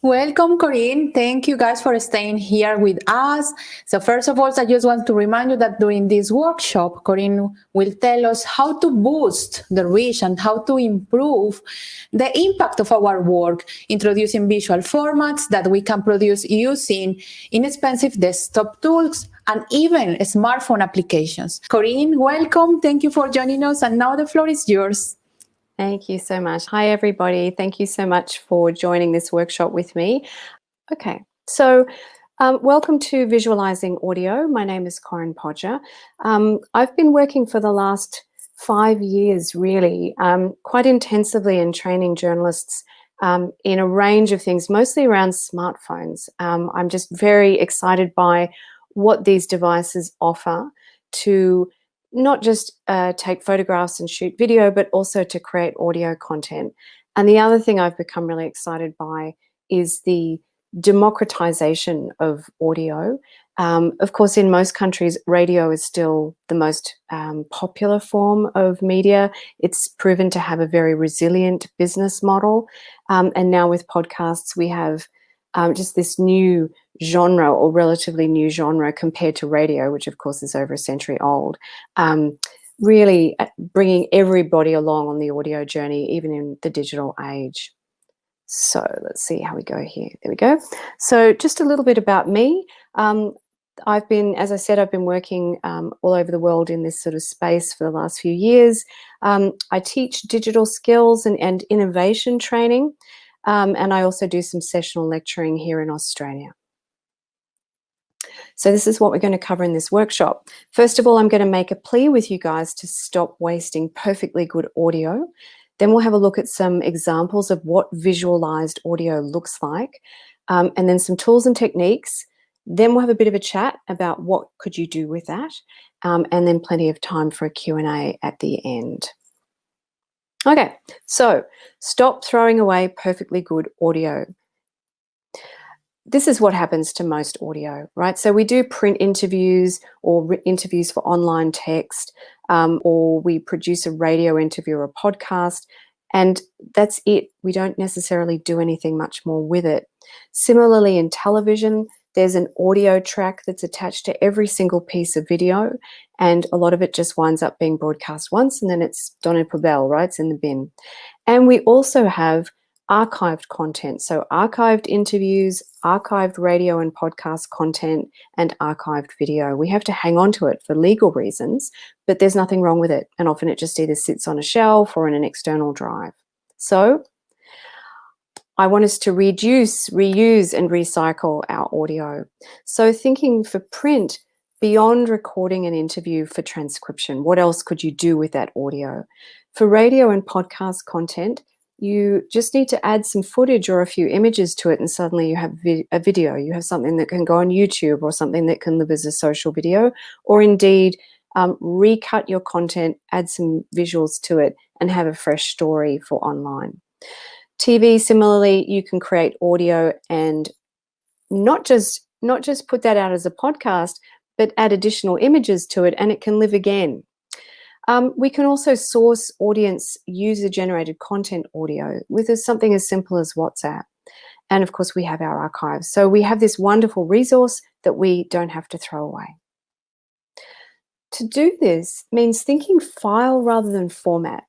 Welcome, Corinne. Thank you guys for staying here with us. So first of all, I just want to remind you that during this workshop, Corinne will tell us how to boost the reach and how to improve the impact of our work, introducing visual formats that we can produce using inexpensive desktop tools and even smartphone applications. Corinne, welcome. Thank you for joining us. And now the floor is yours. Thank you so much. Hi, everybody. Thank you so much for joining this workshop with me. Okay, so welcome to Visualizing Audio. My name is Corinne Podger. I've been working for the last 5 years, really, quite intensively in training journalists in a range of things, mostly around smartphones. I'm just very excited by what these devices offer to not just take photographs and shoot video, but also to create audio content. And the other thing I've become really excited by is the democratization of audio. Of course, in most countries, radio is still the most popular form of media. It's proven to have a very resilient business model. And now with podcasts, we have just this new genre, or relatively new genre, compared to radio, which of course is over a century old, really bringing everybody along on the audio journey, even in the digital age. So let's see how we go here. There we go. So just a little bit about me. I've been, as I said, I've been working all over the world in this sort of space for the last few years. I teach digital skills and innovation training, and I also do some sessional lecturing here in Australia. So this is what we're going to cover in this workshop. First of all, I'm going to make a plea with you guys to stop wasting perfectly good audio. Then we'll have a look at some examples of what visualized audio looks like, and then some tools and techniques. Then we'll have a bit of a chat about what could you do with that, and then plenty of time for a Q&A at the end. Okay, so stop throwing away perfectly good audio. This is what happens to most audio, right? So we do print interviews or interviews for online text, or we produce a radio interview or a podcast, and that's it. We don't necessarily do anything much more with it. Similarly, in television, there's an audio track that's attached to every single piece of video, and a lot of it just winds up being broadcast once, and then it's done in poubelle, right? It's in the bin. And we also have archived content, so archived interviews, archived radio and podcast content, and archived video. We have to hang on to it for legal reasons, but there's nothing wrong with it, and often it just either sits on a shelf or in an external drive. So I want us to reduce, reuse, and recycle our audio. So thinking for print, beyond recording an interview for transcription, what else could you do with that audio? For radio and podcast content, you just need to add some footage or a few images to it, and suddenly you have a video. You have something that can go on YouTube, or something that can live as a social video, or indeed recut your content, add some visuals to it, and have a fresh story for online. TV, similarly, you can create audio and not just put that out as a podcast, but add additional images to it, and it can live again. We can also source audience user-generated content audio with something as simple as WhatsApp. And of course, we have our archives. So we have this wonderful resource that we don't have to throw away. To do this means thinking file rather than format.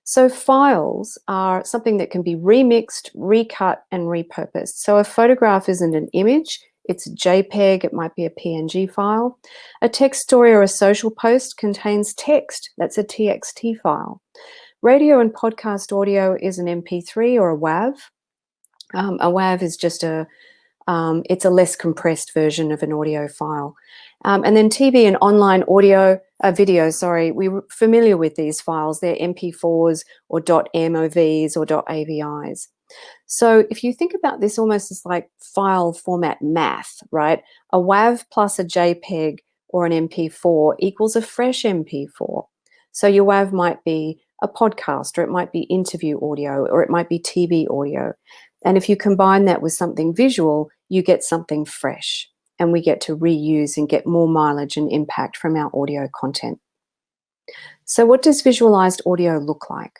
So files are something that can be remixed, recut, and repurposed. So a photograph isn't an image. It's a JPEG, it might be a PNG file. A text story or a social post contains text, that's a TXT file. Radio and podcast audio is an MP3 or a WAV. A WAV is just it's a less compressed version of an audio file. And then TV and online video, we're familiar with these files. They're MP4s or .movs or .avis. So if you think about this almost as like file format math, right? A WAV plus a JPEG or an MP4 equals a fresh MP4. So your WAV might be a podcast, or it might be interview audio, or it might be TV audio. And if you combine that with something visual, you get something fresh, and we get to reuse and get more mileage and impact from our audio content. So what does visualized audio look like?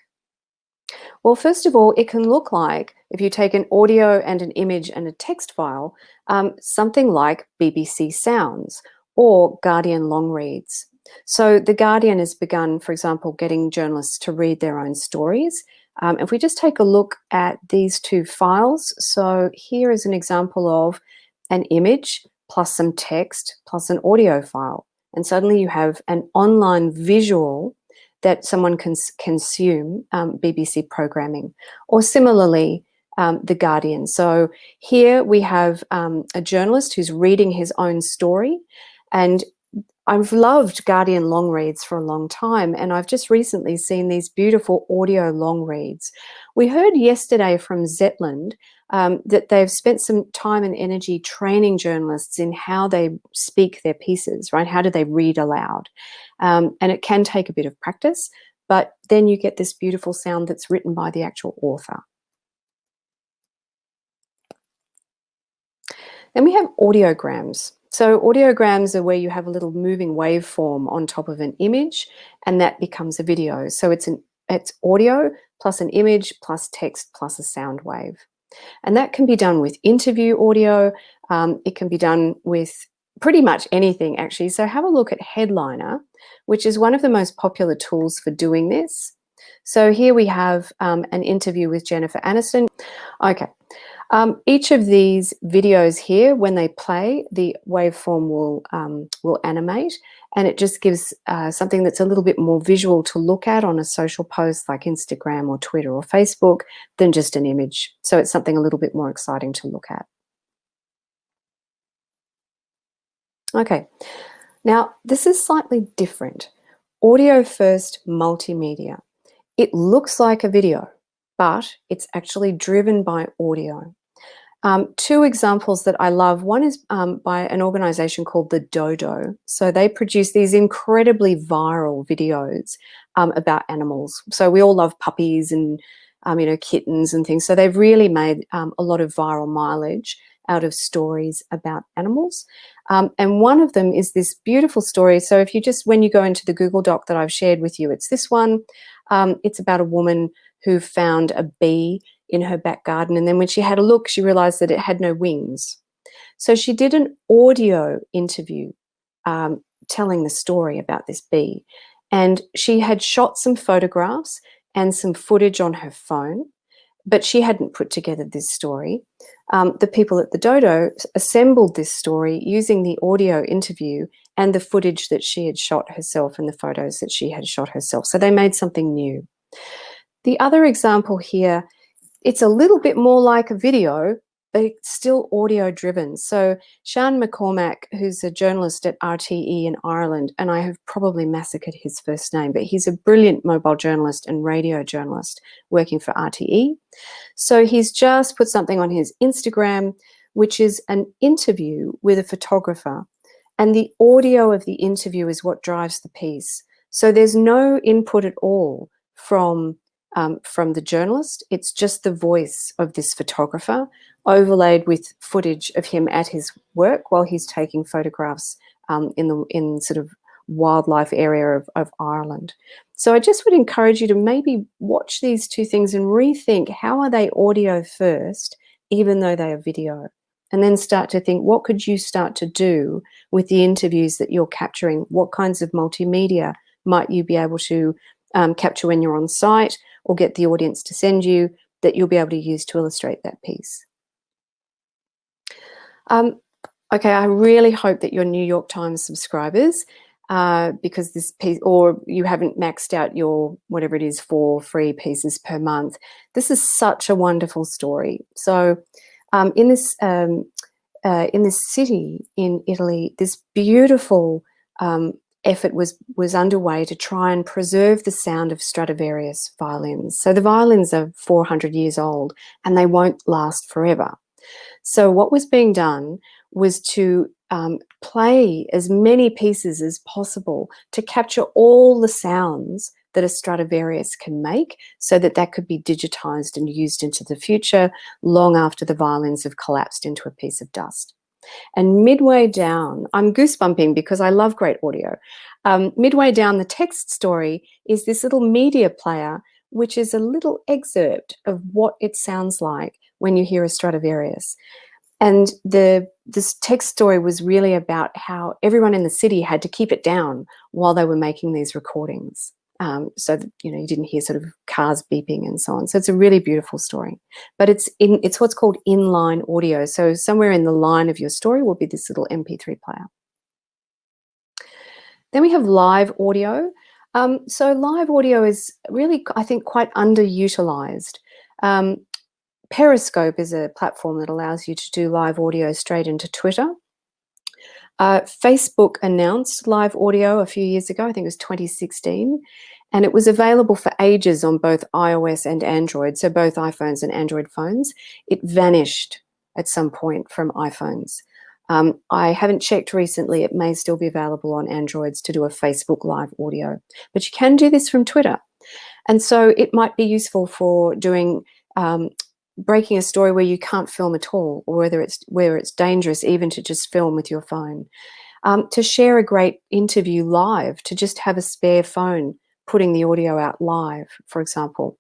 Well, first of all, it can look like, if you take an audio and an image and a text file, something like BBC Sounds or Guardian long reads. So The Guardian has begun, for example, getting journalists to read their own stories. If we just take a look at these two files, so here is an example of an image plus some text plus an audio file. And suddenly you have an online visual that someone can consume BBC programming. Or similarly, The Guardian. So here we have a journalist who's reading his own story, and I've loved Guardian long reads for a long time, and I've just recently seen these beautiful audio long reads. We heard yesterday from Zetland that they've spent some time and energy training journalists in how they speak their pieces, right? How do they read aloud? And it can take a bit of practice, but then you get this beautiful sound that's written by the actual author. Then we have audiograms. So audiograms are where you have a little moving waveform on top of an image, and that becomes a video. So it's audio plus an image plus text plus a sound wave. And that can be done with interview audio. It can be done with pretty much anything, actually. So have a look at Headliner, which is one of the most popular tools for doing this. So here we have an interview with Jennifer Aniston. Okay. Each of these videos here, when they play, the waveform will animate, and it just gives something that's a little bit more visual to look at on a social post like Instagram or Twitter or Facebook than just an image. So it's something a little bit more exciting to look at. Okay, now this is slightly different. Audio first multimedia. It looks like a video, but it's actually driven by audio. Two examples that I love. One is by an organization called The Dodo. So they produce these incredibly viral videos about animals. So we all love puppies and kittens and things. So they've really made a lot of viral mileage out of stories about animals. And one of them is this beautiful story. So if you just, when you go into the Google Doc that I've shared with you, it's this one. It's about a woman who found a bee in her back garden, and then when she had a look, she realized that it had no wings. So she did an audio interview telling the story about this bee, and she had shot some photographs and some footage on her phone, but she hadn't put together this story. The people at the Dodo assembled this story using the audio interview and the footage that she had shot herself and the photos that she had shot herself. So they made something new. The other example here, it's a little bit more like a video, but it's still audio driven. So Sean McCormack, who's a journalist at RTE in Ireland, and I have probably massacred his first name, but he's a brilliant mobile journalist and radio journalist working for RTE. So he's just put something on his Instagram, which is an interview with a photographer. And the audio of the interview is what drives the piece. So there's no input at all from the journalist. It's just the voice of this photographer overlaid with footage of him at his work while he's taking photographs in sort of wildlife area of Ireland. So I just would encourage you to maybe watch these two things and rethink, how are they audio first, even though they are video? And then start to think, what could you start to do with the interviews that you're capturing? What kinds of multimedia might you be able to capture when you're on site, or get the audience to send you, that you'll be able to use to illustrate that piece? Okay, I really hope that you're New York Times subscribers, because this piece, or you haven't maxed out your, whatever it is, 4 free pieces per month. This is such a wonderful story. So in this city in Italy, this beautiful effort was underway to try and preserve the sound of Stradivarius violins. So the violins are 400 years old and they won't last forever. So what was being done was to play as many pieces as possible to capture all the sounds that a Stradivarius can make, so that that could be digitized and used into the future, long after the violins have collapsed into a piece of dust. And midway down, I'm goosebumping because I love great audio. Midway down the text story is this little media player which is a little excerpt of what it sounds like when you hear a Stradivarius. And this text story was really about how everyone in the city had to keep it down while they were making these recordings, so that, you know, you didn't hear sort of cars beeping and so on. So it's a really beautiful story. But it's what's called inline audio. So somewhere in the line of your story will be this little MP3 player. Then we have live audio. So live audio is really, I think, quite underutilized. Periscope is a platform that allows you to do live audio straight into Twitter. Facebook announced live audio a few years ago, I think it was 2016, and it was available for ages on both iOS and Android, so both iPhones and Android phones. It vanished at some point from iPhones. I haven't checked recently. It may still be available on Androids to do a Facebook live audio, but you can do this from Twitter. And so it might be useful for doing breaking a story where you can't film at all, or where it's dangerous even to just film with your phone. To share a great interview live, to just have a spare phone putting the audio out live, for example.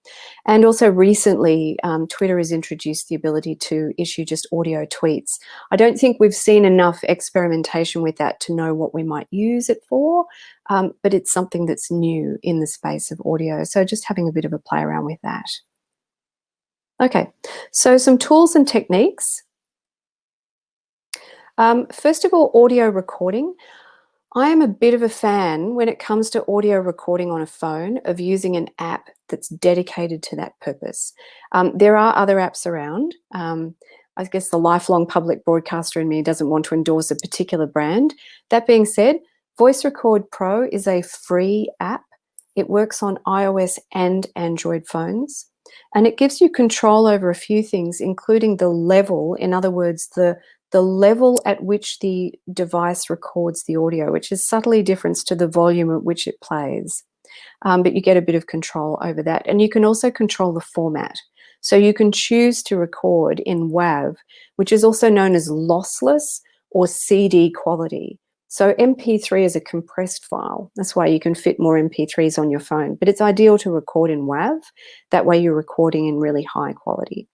And also recently, Twitter has introduced the ability to issue just audio tweets. I don't think we've seen enough experimentation with that to know what we might use it for, but it's something that's new in the space of audio. So just having a bit of a play around with that. Okay, so some tools and techniques. First of all, audio recording. I am a bit of a fan when it comes to audio recording on a phone of using an app that's dedicated to that purpose. There are other apps around. I guess the lifelong public broadcaster in me doesn't want to endorse a particular brand. That being said, Voice Record Pro is a free app. It works on iOS and Android phones. And it gives you control over a few things, including the level, in other words, the level at which the device records the audio, which is subtly different to the volume at which it plays. But you get a bit of control over that. And you can also control the format. So you can choose to record in WAV, which is also known as lossless or CD quality. So MP3 is a compressed file. That's why you can fit more MP3s on your phone. But it's ideal to record in WAV. That way you're recording in really high quality.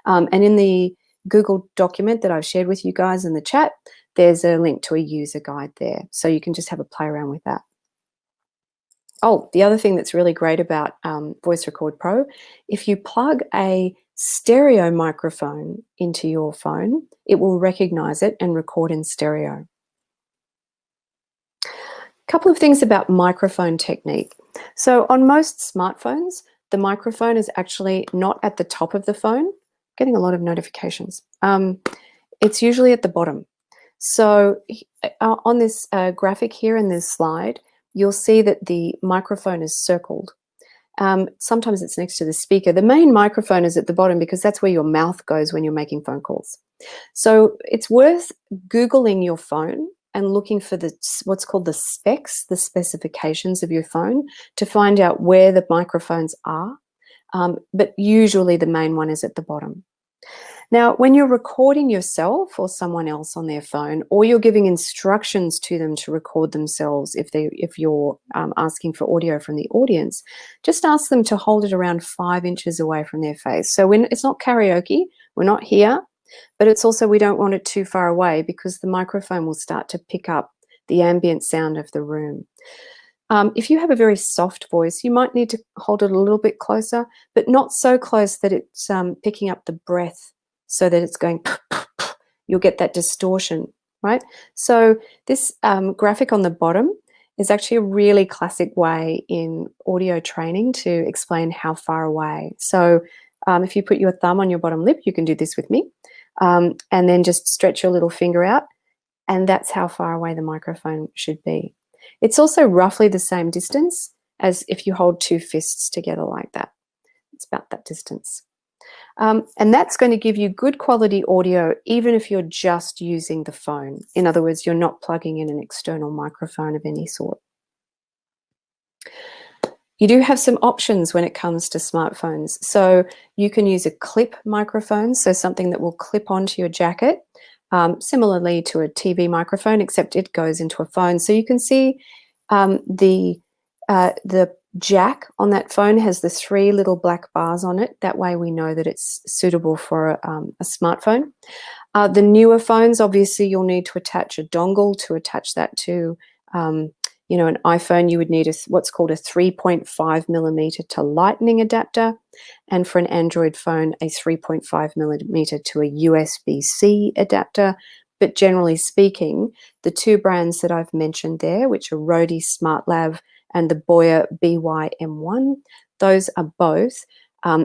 And in the Google document that I've shared with you guys in the chat, there's a link to a user guide there. So you can just have a play around with that. Oh, the other thing that's really great about Voice Record Pro, if you plug a stereo microphone into your phone, it will recognize it and record in stereo. Couple of things about microphone technique. So on most smartphones, the microphone is actually not at the top of the phone. Getting a lot of notifications. It's usually at the bottom. So on this graphic here in this slide, you'll see that the microphone is circled. Sometimes it's next to the speaker. The main microphone is at the bottom because that's where your mouth goes when you're making phone calls. So it's worth Googling your phone and looking for what's called the specs, the specifications of your phone, to find out where the microphones are. But usually the main one is at the bottom. Now, when you're recording yourself or someone else on their phone, or you're giving instructions to them to record themselves, if you're asking for audio from the audience, just ask them to hold it around 5 inches away from their face. So when it's not karaoke, we're not here, but it's also we don't want it too far away because the microphone will start to pick up the ambient sound of the room. If you have a very soft voice, you might need to hold it a little bit closer, but not so close that it's picking up the breath so that it's going, you'll get that distortion, right? So this graphic on the bottom is actually a really classic way in audio training to explain how far away. So if you put your thumb on your bottom lip, you can do this with me, and then just stretch your little finger out, and that's how far away the microphone should be. It's also roughly the same distance as if you hold two fists together like that. It's about that distance. And that's going to give you good quality audio even if you're just using the phone. In other words, you're not plugging in an external microphone of any sort. You do have some options when it comes to smartphones. So you can use a clip microphone, so something that will clip onto your jacket, similarly to a TV microphone, except it goes into a phone. So you can see the jack on that phone has the 3 little black bars on it. That way we know that it's suitable for a smartphone. The newer phones, obviously, you'll need to attach a dongle to attach that to, an iPhone. You would need what's called a 3.5 millimeter to Lightning adapter, and for an Android phone, a 3.5 millimeter to a USB-C adapter. But generally speaking, the 2 brands that I've mentioned there, which are Rode SmartLav and the Boya BY-M1, those are both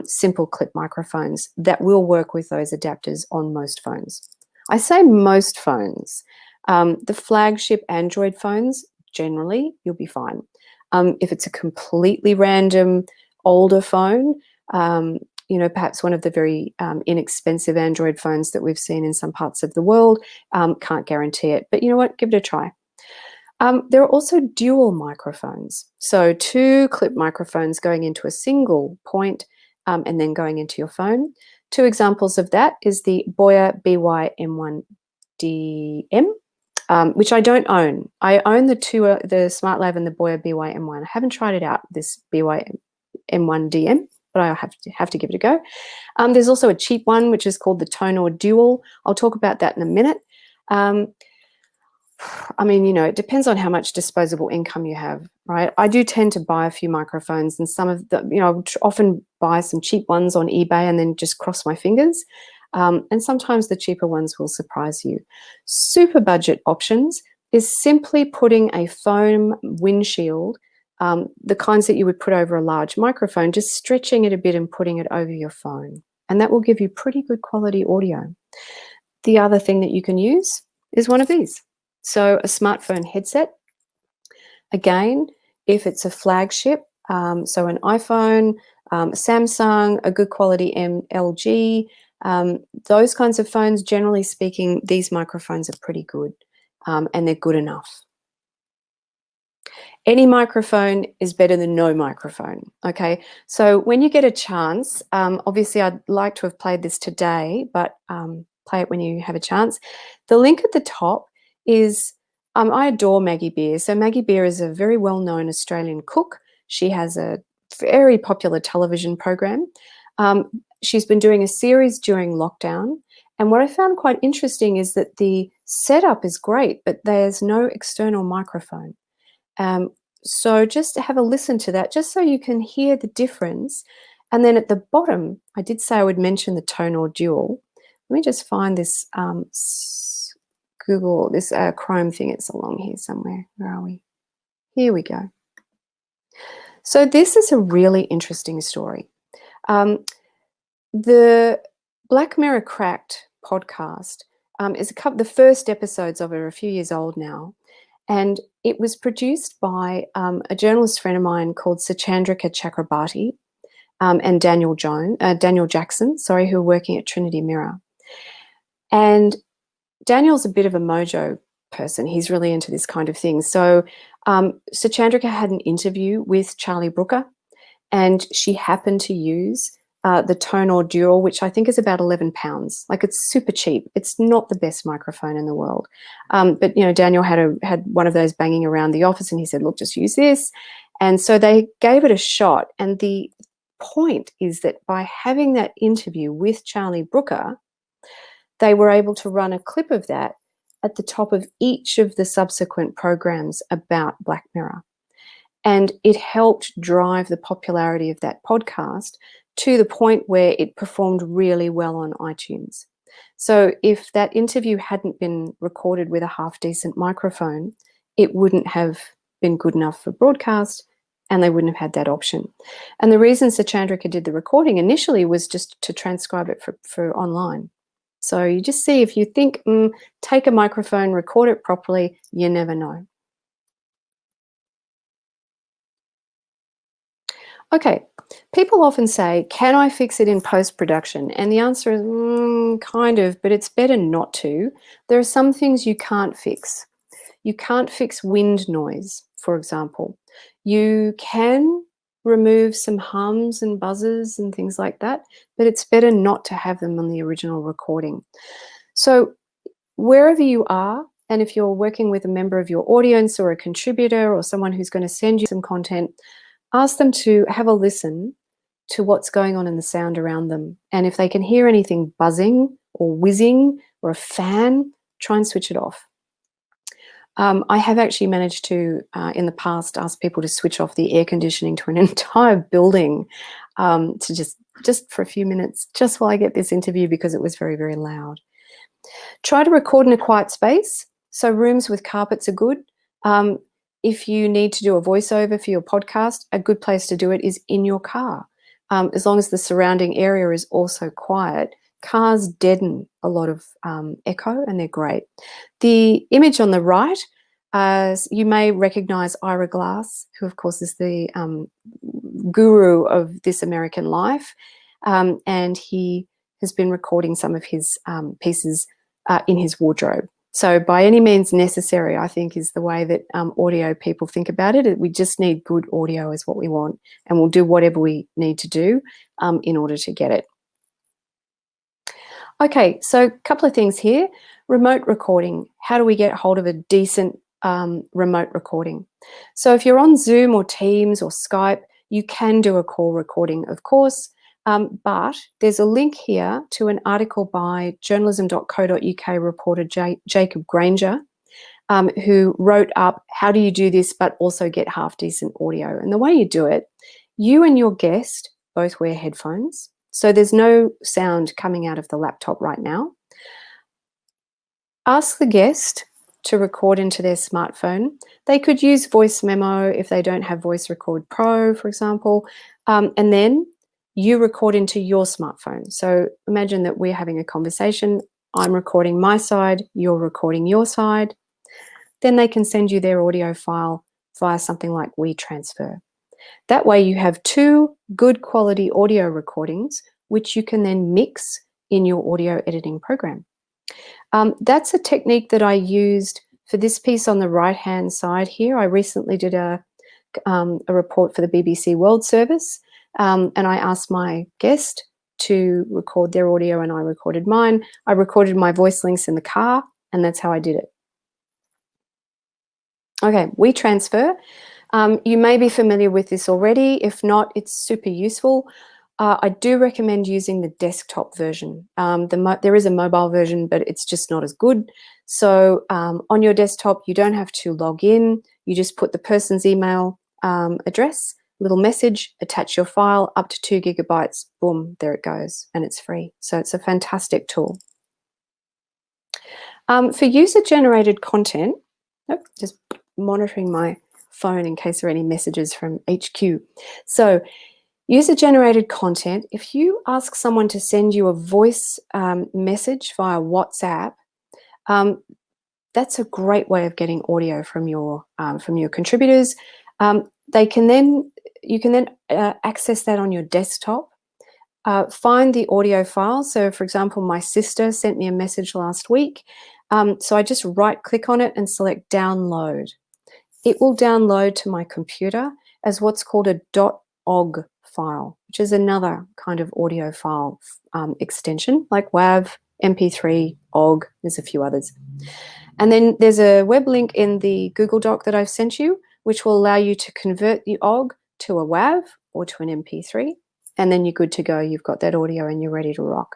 simple clip microphones that will work with those adapters on most phones. I say most phones. The flagship Android phones, generally, you'll be fine. If it's a completely random older phone, perhaps one of the very inexpensive Android phones that we've seen in some parts of the world, can't guarantee it. But you know what? Give it a try. There are also dual microphones. So 2 clip microphones going into a single point and then going into your phone. 2 examples of that is the Boya BY-M1DM, which I don't own. I own the SmartLav and the Boya BY-M1. I haven't tried it out, this BY-M1DM, but I have to give it a go. There's also a cheap one, which is called the Tonor Dual. I'll talk about that in a minute. It depends on how much disposable income you have, right? I do tend to buy a few microphones, and some of them, I often buy some cheap ones on eBay and then just cross my fingers. And sometimes the cheaper ones will surprise you. Super budget options is simply putting a foam windshield, the kinds that you would put over a large microphone, just stretching it a bit and putting it over your phone. And that will give you pretty good quality audio. The other thing that you can use is one of these. So a smartphone headset. Again, if it's a flagship, so an iPhone, Samsung, a good quality LG, those kinds of phones, generally speaking, these microphones are pretty good, and they're good enough. Any microphone is better than no microphone, okay? So when you get a chance, obviously I'd like to have played this today, but play it when you have a chance. The link at the top is, I adore Maggie Beer. So Maggie Beer is a very well-known Australian cook. She has a very popular television program. She's been doing a series during lockdown. And what I found quite interesting is that the setup is great, but there's no external microphone. So just have a listen to that, just so you can hear the difference. And then at the bottom, I did say I would mention the Tonor Dual. Let me just find this Google, this Chrome thing. It's along here somewhere. Where are we? Here we go. So this is a really interesting story. The Black Mirror Cracked podcast is the first episodes of it are a few years old now. And it was produced by a journalist friend of mine called Sachandrika Chakrabarti and Daniel Jackson, who are working at Trinity Mirror. And Daniel's a bit of a mojo person. He's really into this kind of thing. So Sachandrika had an interview with Charlie Brooker, and she happened to use the Tonor Dual, which I think is about £11. Like, it's super cheap. It's not the best microphone in the world. But, Daniel had one of those banging around the office, and he said, look, just use this. And so they gave it a shot. And the point is that by having that interview with Charlie Brooker, they were able to run a clip of that at the top of each of the subsequent programs about Black Mirror. And it helped drive the popularity of that podcast to the point where it performed really well on iTunes. So if that interview hadn't been recorded with a half-decent microphone, it wouldn't have been good enough for broadcast, and they wouldn't have had that option. And the reason Sachandrika did the recording initially was just to transcribe it for online. So you just see, if you think, take a microphone, record it properly, you never know. Okay, people often say, can I fix it in post-production? And the answer is kind of, but it's better not to. There are some things you can't fix. You can't fix wind noise, for example. You can remove some hums and buzzes and things like that, but it's better not to have them on the original recording. So wherever you are, and if you're working with a member of your audience or a contributor or someone who's going to send you some content, ask them to have a listen to what's going on in the sound around them. And if they can hear anything buzzing or whizzing or a fan, try and switch it off. I have actually managed to, in the past, ask people to switch off the air conditioning to an entire building to just for a few minutes, just while I get this interview, because it was very, very loud. Try to record in a quiet space. So rooms with carpets are good. If you need to do a voiceover for your podcast, a good place to do it is in your car. As long as the surrounding area is also quiet. Cars deaden a lot of echo, and they're great. The image on the right, you may recognize Ira Glass, who of course is the guru of This American Life, and he has been recording some of his pieces in his wardrobe. So by any means necessary, I think, is the way that audio people think about it. We just need good audio is what we want, and we'll do whatever we need to do in order to get it. Okay, so a couple of things here. Remote recording. How do we get hold of a decent remote recording? So if you're on Zoom or Teams or Skype, you can do a call recording, of course, but there's a link here to an article by journalism.co.uk reporter Jacob Granger, who wrote up how do you do this but also get half decent audio. And the way you do it, you and your guest both wear headphones. So there's no sound coming out of the laptop right now. Ask the guest to record into their smartphone. They could use Voice Memo if they don't have Voice Record Pro, for example, and then you record into your smartphone. So imagine that we're having a conversation. I'm recording my side, you're recording your side. Then they can send you their audio file via something like WeTransfer. That way you have two good quality audio recordings, which you can then mix in your audio editing program. That's a technique that I used for this piece on the right-hand side here. I recently did a report for the BBC World Service, and I asked my guest to record their audio and I recorded mine. I recorded my voice links in the car, and that's how I did it. Okay, WeTransfer. You may be familiar with this already. If not, it's super useful. I do recommend using the desktop version. There is a mobile version, but it's just not as good. So on your desktop, you don't have to log in. You just put the person's email address, little message, attach your file up to 2 gigabytes. Boom, there it goes, and it's free. So it's a fantastic tool. For user-generated content, just monitoring my phone in case there are any messages from HQ. So user-generated content, if you ask someone to send you a voice message via WhatsApp, that's a great way of getting audio from your contributors. You can then access that on your desktop. Find the audio file. So for example, my sister sent me a message last week. So I just right-click on it and select download. It will download to my computer as what's called a .ogg file, which is another kind of audio file extension like WAV, MP3, OGG, there's a few others. And then there's a web link in the Google Doc that I've sent you, which will allow you to convert the OGG to a WAV or to an MP3, and then you're good to go. You've got that audio and you're ready to rock.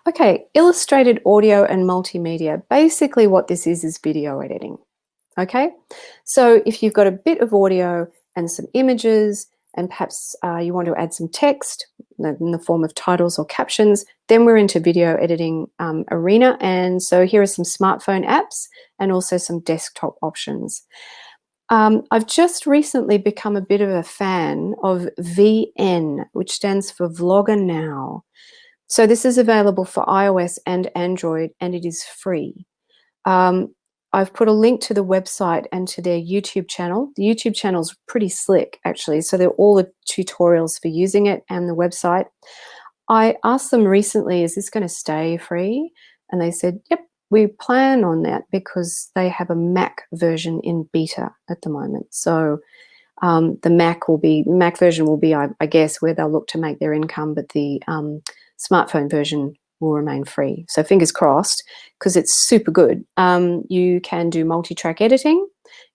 Okay, illustrated audio and multimedia. Basically what this is video editing. Okay, so if you've got a bit of audio and some images and perhaps you want to add some text in the form of titles or captions, then we're into video editing arena. And so here are some smartphone apps and also some desktop options. I've just recently become a bit of a fan of VN, which stands for Vlogger Now. So this is available for iOS and Android, and it is free. I've put a link to the website and to their YouTube channel. The YouTube channel is pretty slick, actually. So they're all the tutorials for using it and the website. I asked them recently, is this going to stay free? And they said, yep, we plan on that because they have a Mac version in beta at the moment. So the Mac version will be, I guess, where they'll look to make their income, but the smartphone version will remain free. So fingers crossed, because it's super good. You can do multi-track editing.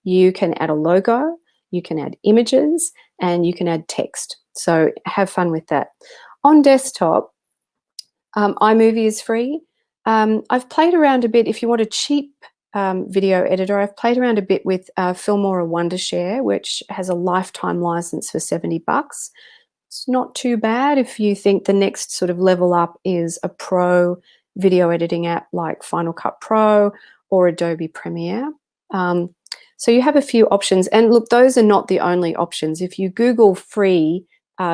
You can add a logo, you can add images, and you can add text. So have fun with that. On desktop, iMovie is free. I've played around a bit. If you want a cheap video editor, I've played around a bit with Filmora Wondershare, which has a lifetime license for $70. It's not too bad if you think the next sort of level up is a pro video editing app like Final Cut Pro or Adobe Premiere. So you have a few options. And look, those are not the only options. If you Google free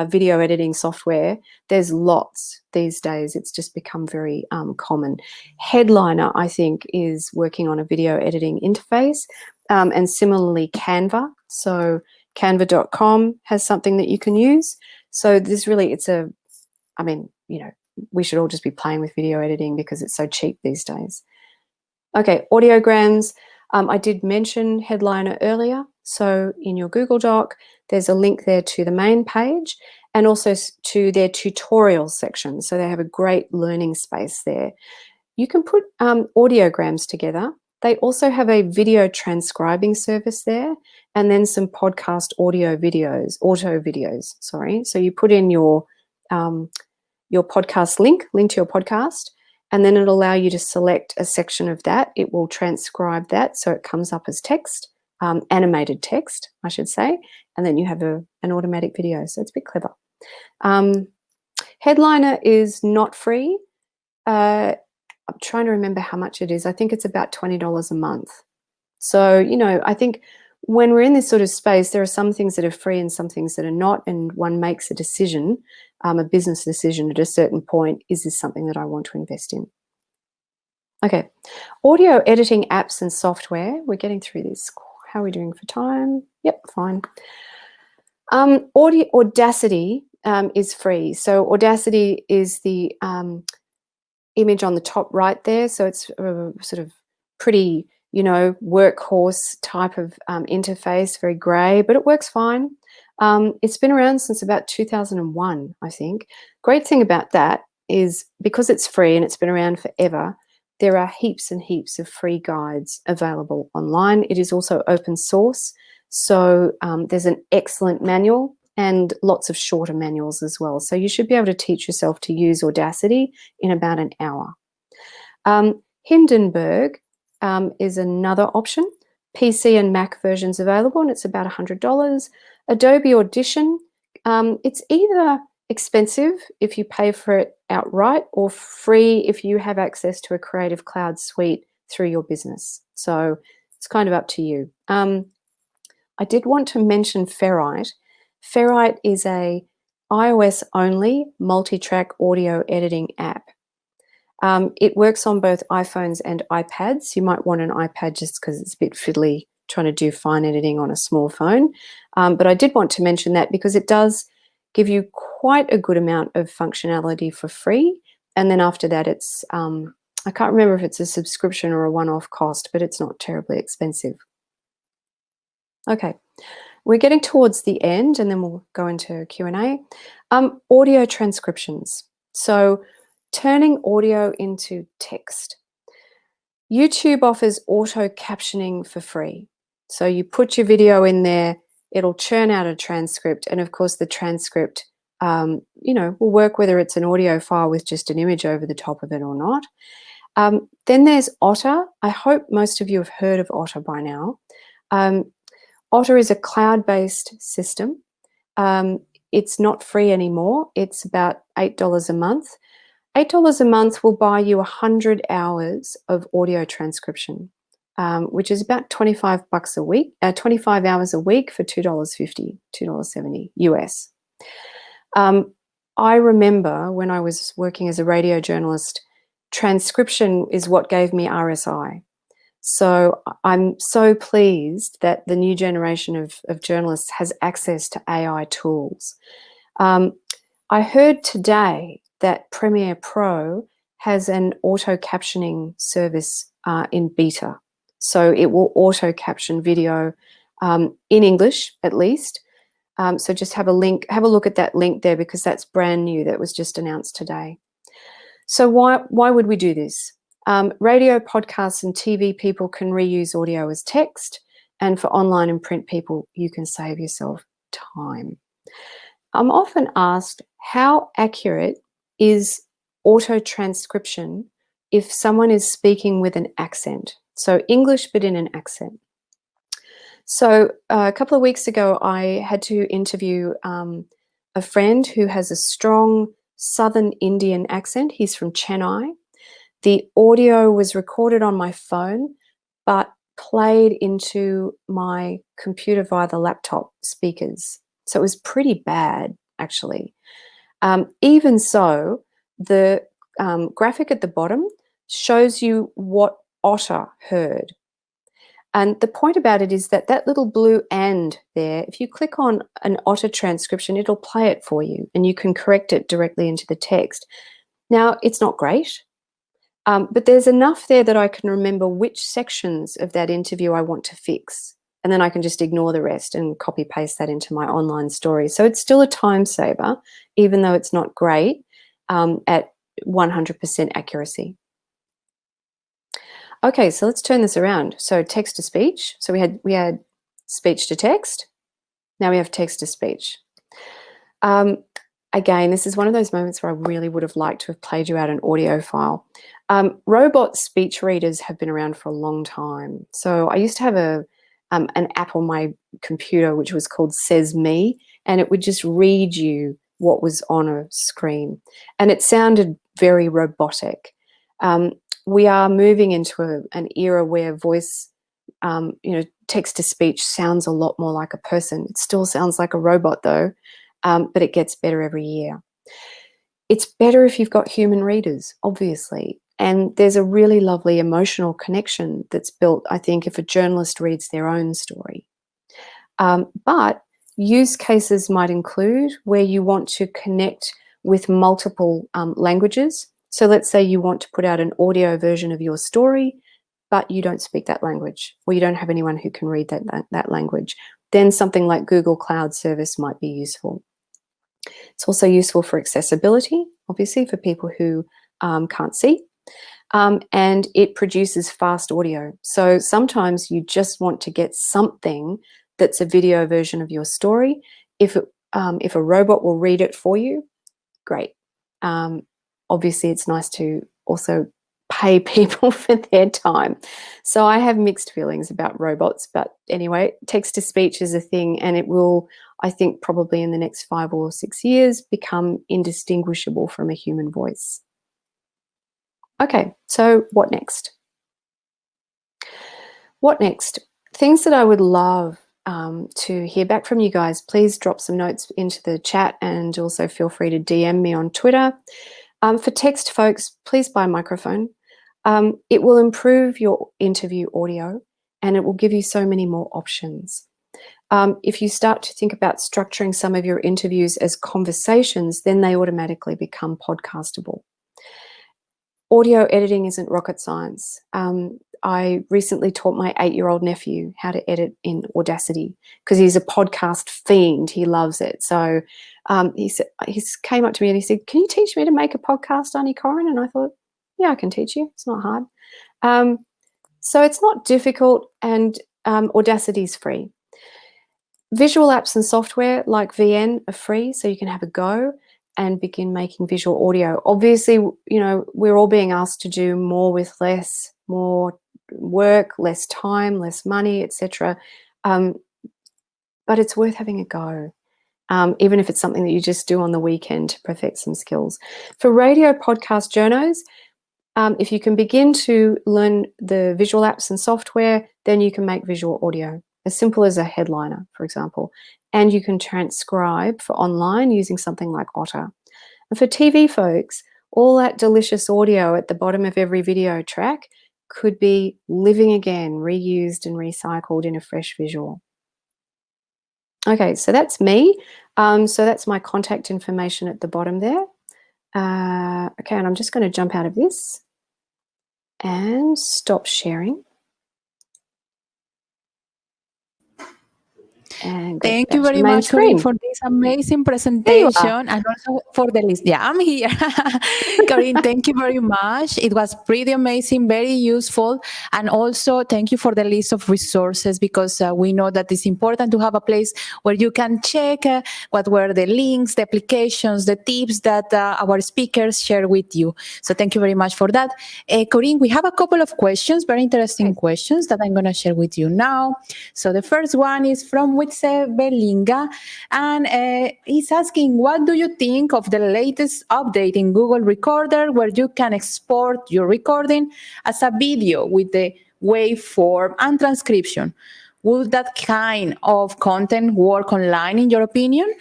video editing software, there's lots these days. It's just become very common. Headliner, I think, is working on a video editing interface, and similarly Canva. So canva.com has something that you can use. So this really, I mean, you know, we should all just be playing with video editing because it's so cheap these days. Okay, Audiograms. I did mention Headliner earlier. So in your Google Doc, there's a link there to the main page and also to their tutorial section. So they have a great learning space there. You can put audiograms together. They also have a video transcribing service there, and then some podcast auto videos, sorry. So you put in your podcast link to your podcast, and then it'll allow you to select a section of that. It will transcribe that so it comes up as text, animated text, I should say, and then you have an automatic video. So it's a bit clever. Headliner is not free. I'm trying to remember how much it is. I think it's about $20 a month. So, you know, I think when we're in this sort of space, there are some things that are free and some things that are not, and one makes a decision, a business decision at a certain point. Is this something that I want to invest in? Okay, audio editing apps and software. We're getting through this. How are we doing for time? Yep, fine. Audacity is free. So Audacity is the image on the top right there. So it's a sort of pretty, you know, workhorse type of interface, very grey, but it works fine. It's been around since about 2001, I think. Great thing about that is because it's free and it's been around forever, there are heaps and heaps of free guides available online. It is also open source. So there's an excellent manual and lots of shorter manuals as well. So you should be able to teach yourself to use Audacity in about an hour. Hindenburg is another option. PC and Mac versions available, and it's about $100. Adobe Audition, it's either expensive if you pay for it outright or free if you have access to a Creative Cloud suite through your business. So it's kind of up to you. I did want to mention Ferrite. Ferrite is a iOS-only multi-track audio editing app. It works on both iPhones and iPads. You might want an iPad just because it's a bit fiddly trying to do fine editing on a small phone. But I did want to mention that because it does give you quite a good amount of functionality for free. And then after that, it's, I can't remember if it's a subscription or a one-off cost, but it's not terribly expensive. Okay, we're getting towards the end and then we'll go into Q&A. Audio transcriptions. So turning audio into text. YouTube offers auto captioning for free. So you put your video in there, it'll churn out a transcript, and of course the transcript you know, will work whether it's an audio file with just an image over the top of it or not. Then there's Otter. I hope most of you have heard of Otter by now. Otter is a cloud-based system. It's not free anymore. It's about $8 a month. $8 a month will buy you 100 hours of audio transcription, which is about $25 a week, 25 hours a week for $2.50, $2.70 US. I remember when I was working as a radio journalist, transcription is what gave me RSI. So I'm so pleased that the new generation of journalists has access to AI tools. I heard today that Premiere Pro has an auto captioning service in beta. So it will auto caption video in English at least. So just have a look at that link there because that's brand new. That was just announced today. So why would we do this? Radio, podcasts, and TV people can reuse audio as text. And for online and print people, you can save yourself time. I'm often asked, how accurate is auto transcription if someone is speaking with an accent? So English, but in an accent. So a couple of weeks ago, I had to interview a friend who has a strong Southern Indian accent. He's from Chennai. The audio was recorded on my phone, but played into my computer via the laptop speakers. So it was pretty bad, actually. Even so, the graphic at the bottom shows you what Otter heard. And the point about it is that that little blue "and" there, if you click on an Otter transcription, it'll play it for you, and you can correct it directly into the text. Now, it's not great, but there's enough there that I can remember which sections of that interview I want to fix. And then I can just ignore the rest and copy paste that into my online story. So it's still a time saver, even though it's not great at 100% accuracy. Okay, so let's turn this around. So text to speech. So we had speech to text. Now we have text to speech. Again, this is one of those moments where I really would have liked to have played you out an audio file. Robot speech readers have been around for a long time. So I used to have an app on my computer which was called Says Me, and it would just read you what was on a screen. And it sounded very robotic. We are moving into an era where voice, text to speech sounds a lot more like a person. It still sounds like a robot though, but it gets better every year. It's better if you've got human readers, obviously. And there's a really lovely emotional connection that's built, I think, if a journalist reads their own story. But use cases might include where you want to connect with multiple languages. So let's say you want to put out an audio version of your story, but you don't speak that language, or you don't have anyone who can read that language. Then something like Google Cloud Service might be useful. It's also useful for accessibility, obviously, for people who can't see. And it produces fast audio. So sometimes you just want to get something that's a video version of your story. If a robot will read it for you, great. Obviously, it's nice to also pay people for their time. So I have mixed feelings about robots, but anyway, text to speech is a thing, and it will, I think, probably in the next 5 or 6 years become indistinguishable from a human voice. Okay, so what next? What next? Things that I would love to hear back from you guys. Please drop some notes into the chat, and also feel free to DM me on Twitter. For text folks, please buy a microphone. It will improve your interview audio, and it will give you so many more options. If you start to think about structuring some of your interviews as conversations, then they automatically become podcastable. Audio editing isn't rocket science. I recently taught my 8-year-old nephew how to edit in Audacity because he's a podcast fiend. He loves it. So he came up to me and he said, "Can you teach me to make a podcast, Auntie Corinne?" And I thought, yeah, I can teach you. It's not hard. So it's not difficult, and Audacity is free. Visual apps and software like VN are free, so you can have a go and begin making visual audio. Obviously, we're all being asked to do more with less, more work, less time, less money, etc. But it's worth having a go, even if it's something that you just do on the weekend to perfect some skills. For radio podcast journos, if you can begin to learn the visual apps and software, then you can make visual audio, as simple as a headliner, for example. And you can transcribe for online using something like Otter. And for TV folks, all that delicious audio at the bottom of every video track could be living again, reused and recycled in a fresh visual. Okay, so that's me. So that's my contact information at the bottom there. Okay, and I'm just going to jump out of this and stop sharing. And go Thank back you to very the main much, Corinne, screen. for this amazing There you are. presentation and also for the list. Yeah, I'm here. Corinne, thank you very much. It was pretty amazing, very useful. And also, thank you for the list of resources because we know that it's important to have a place where you can check what were the links, the applications, the tips that our speakers share with you. So thank you very much for that. Corinne, we have a couple of questions, very interesting questions that I'm going to share with you now. So the first one is from Witse Belinga, and he's asking, what do you think of the latest update in Google Recorder where you can export your recording as a video with the waveform and transcription? Would that kind of content work online, in your opinion?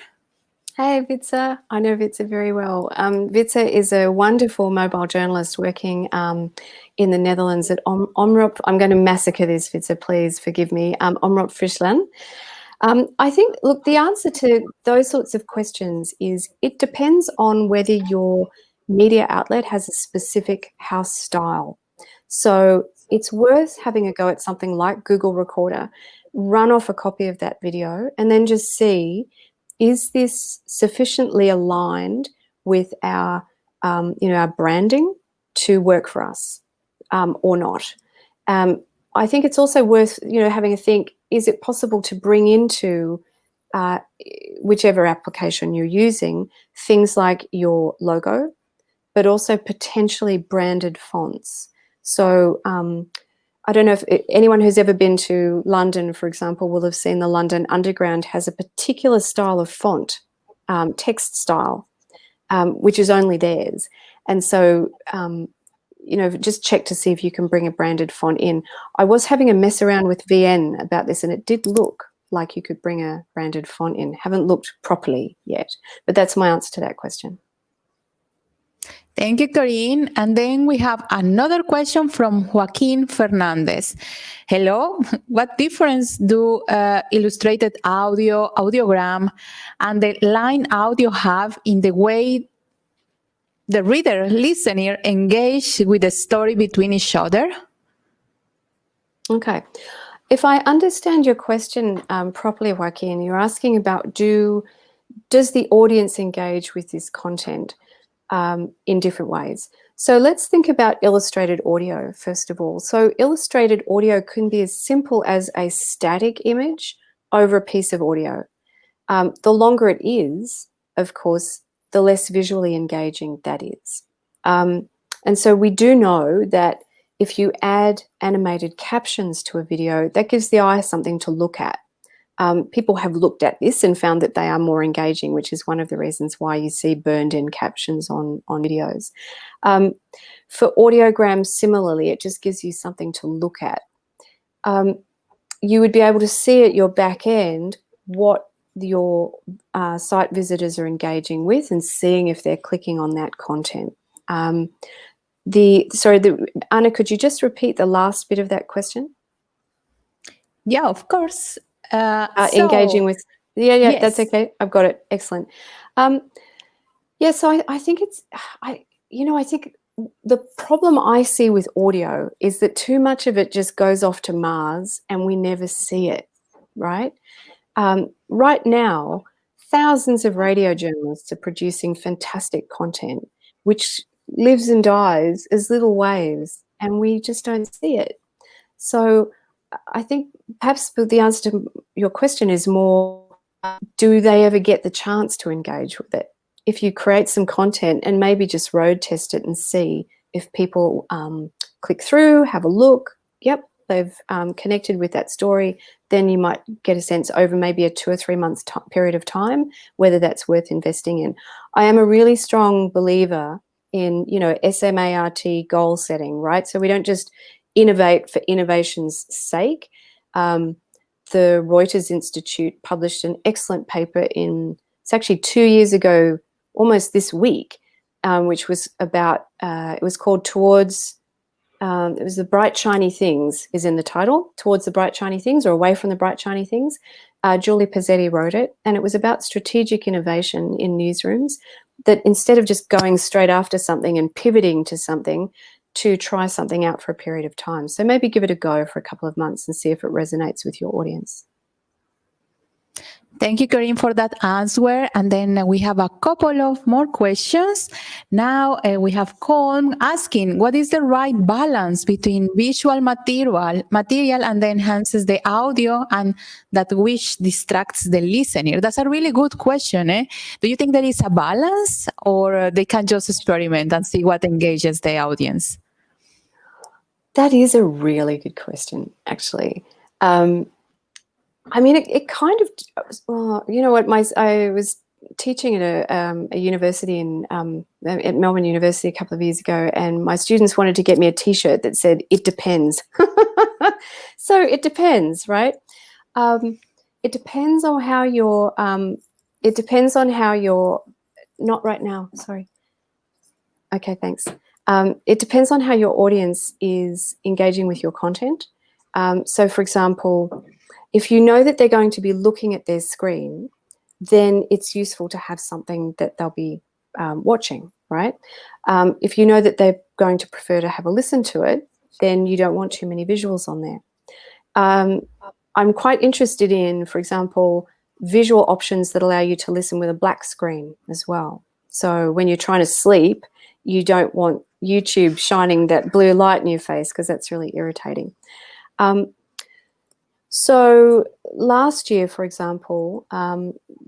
Hey, Vitsa. I know Vitsa very well. Vitsa is a wonderful mobile journalist working in the Netherlands at Omroep. I'm going to massacre this, Vitsa, please forgive me. Omroep Friesland. I think, look, the answer to those sorts of questions is it depends on whether your media outlet has a specific house style. So it's worth having a go at something like Google Recorder, run off a copy of that video, and then just see, is this sufficiently aligned with our, our branding to work for us or not? I think it's also worth, having a think, is it possible to bring into whichever application you're using, things like your logo, but also potentially branded fonts. So I don't know if anyone who's ever been to London, for example, will have seen the London Underground has a particular style of font, text style, which is only theirs. And so, just check to see if you can bring a branded font in. I was having a mess around with VN about this, and it did look like you could bring a branded font in. Haven't looked properly yet, but that's my answer to that question. Thank you, Corinne. And then we have another question from Joaquin Fernandez. Hello, what difference do illustrated audio, audiogram, and the line audio have in the way the reader, listener engage with the story between each other? Okay. If I understand your question properly, Joaquin, you're asking about does the audience engage with this content in different ways? So let's think about illustrated audio, first of all. So illustrated audio can be as simple as a static image over a piece of audio. The longer it is, of course, the less visually engaging that is. And so we do know that if you add animated captions to a video, that gives the eye something to look at. People have looked at this and found that they are more engaging, which is one of the reasons why you see burned-in captions on videos. For audiograms, similarly, it just gives you something to look at. You would be able to see at your back end what your site visitors are engaging with and seeing if they're clicking on that content. Anna, could you just repeat the last bit of that question? Yeah, of course. Engaging with, yes. That's okay. I've got it. Excellent. So I think I think the problem I see with audio is that too much of it just goes off to Mars and we never see it, right? Right now, thousands of radio journalists are producing fantastic content, which lives and dies as little waves, and we just don't see it. So I think perhaps the answer to your question is more, do they ever get the chance to engage with it? If you create some content and maybe just road test it and see if people click through, have a look, yep, they've connected with that story, then you might get a sense over maybe a 2 or 3 months period of time whether that's worth investing in. I am a really strong believer in, SMART goal setting, right? So we don't just innovate for innovation's sake. The Reuters Institute published an excellent paper it's actually 2 years ago, almost this week, which was about, it was called Towards, it was the Bright Shiny Things is in the title, Towards the Bright Shiny Things or Away from the Bright Shiny Things. Julie Pezzetti wrote it, and it was about strategic innovation in newsrooms, that instead of just going straight after something and pivoting to something, to try something out for a period of time. So maybe give it a go for a couple of months and see if it resonates with your audience. Thank you, Corinne, for that answer. And then we have a couple of more questions. Now we have Colm asking, what is the right balance between visual material and then enhances the audio and that which distracts the listener? That's a really good question. Do you think there is a balance, or they can just experiment and see what engages the audience? That is a really good question, actually. I mean, it kind of, well, you know what, I was teaching at a university at Melbourne University a couple of years ago, and my students wanted to get me a T-shirt that said, "It depends." So it depends, right? It depends on how you're, not right now, sorry. Okay, thanks. It depends on how your audience is engaging with your content. So for example, if you know that they're going to be looking at their screen, then it's useful to have something that they'll be watching, right? If you know that they're going to prefer to have a listen to it, then you don't want too many visuals on there. I'm quite interested in, for example, visual options that allow you to listen with a black screen as well. So when you're trying to sleep, you don't want YouTube shining that blue light in your face, because that's really irritating. So last year, for example,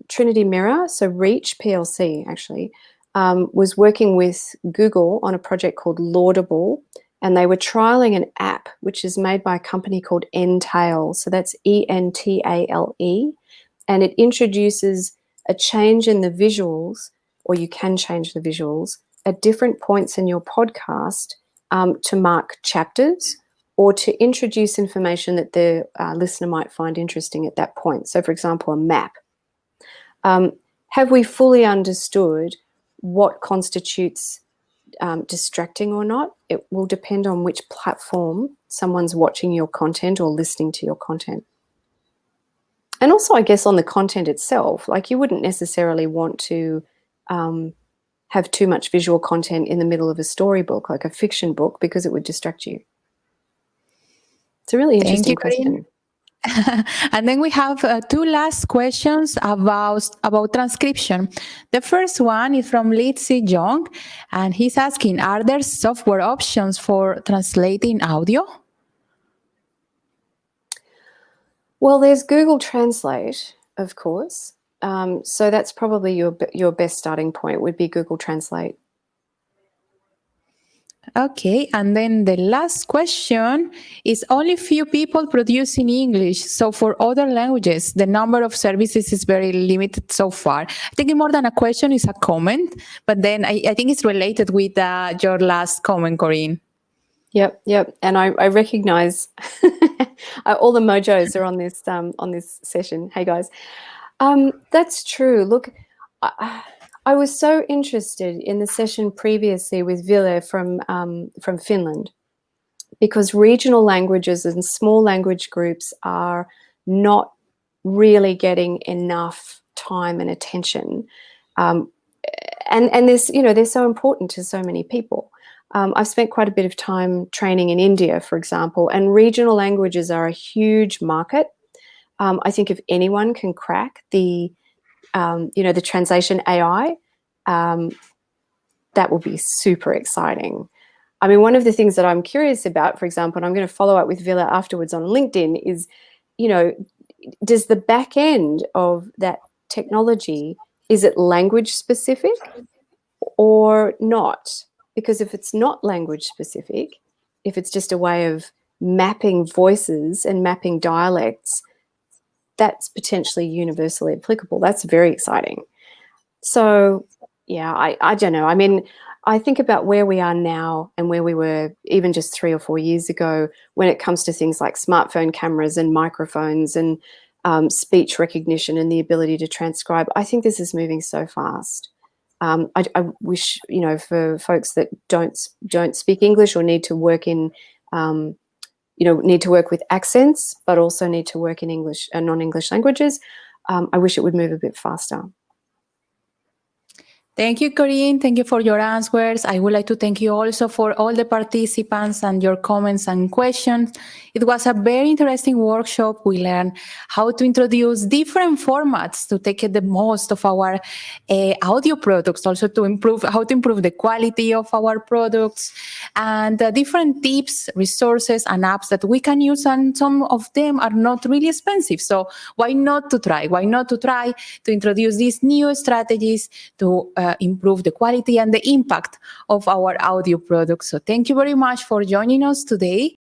Trinity Mirror, so Reach PLC actually, was working with Google on a project called Laudable, and they were trialing an app which is made by a company called Entale. So that's Entale, and it introduces a change in the visuals, or you can change the visuals at different points in your podcast to mark chapters, or to introduce information that the listener might find interesting at that point. So, for example, a map. Have we fully understood what constitutes distracting or not? It will depend on which platform someone's watching your content or listening to your content. And also, I guess, on the content itself, like you wouldn't necessarily want to have too much visual content in the middle of a storybook, like a fiction book, because it would distract you. It's a really interesting question. And then we have two last questions about transcription. The first one is from Litzy Young, and he's asking, are there software options for translating audio? Well, there's Google Translate, of course. So that's probably your best starting point, would be Google Translate. Okay, and then the last question is, only few people produce in English. So for other languages, the number of services is very limited so far. I think more than a question is a comment, but then I think it's related with your last comment, Corinne. Yep. And I recognize all the mojos are on this session. Hey guys, that's true. Look, I was so interested in the session previously with Ville from Finland, because regional languages and small language groups are not really getting enough time and attention, and this, you know, they're so important to so many people. I've spent quite a bit of time training in India, for example, and regional languages are a huge market. I think if anyone can crack the the translation AI, that will be super exciting. I mean, one of the things that I'm curious about, for example, and I'm going to follow up with Ville afterwards on LinkedIn, is, does the back end of that technology, is it language specific or not? Because if it's not language specific, if it's just a way of mapping voices and mapping dialects, that's potentially universally applicable. That's very exciting. So, yeah, I don't know. I mean, I think about where we are now and where we were even just 3 or 4 years ago when it comes to things like smartphone cameras and microphones and speech recognition and the ability to transcribe. I think this is moving so fast. I wish, for folks that don't speak English or need to work in need to work with accents, but also need to work in English and non-English languages, I wish it would move a bit faster. Thank you, Corinne. Thank you for your answers. I would like to thank you also for all the participants and your comments and questions. It was a very interesting workshop. We learned how to introduce different formats to take the most of our audio products, also to improve how to improve the quality of our products, and different tips, resources, and apps that we can use. And some of them are not really expensive. So why not to try? Why not to try to introduce these new strategies to improve the quality and the impact of our audio products? So thank you very much for joining us today.